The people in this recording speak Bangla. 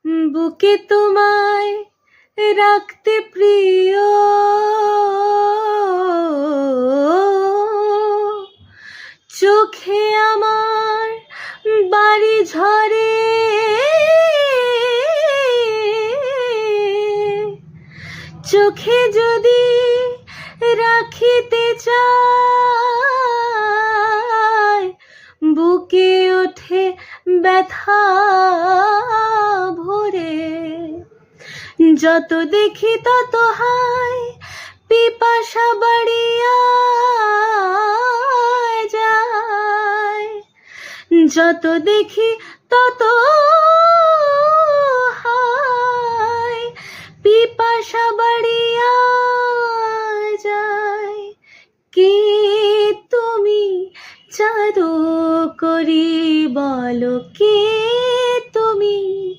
বুকে তোমায় রাখতে প্রিয়, চোখে আমার বাড়ি ঝরে, চোখে যদি রাখিতে চাই, বুকে ওঠে ব্যথা ভরে। যত দেখি তত হায় পিপাসা বাড়িয়া যায়, যত দেখি তত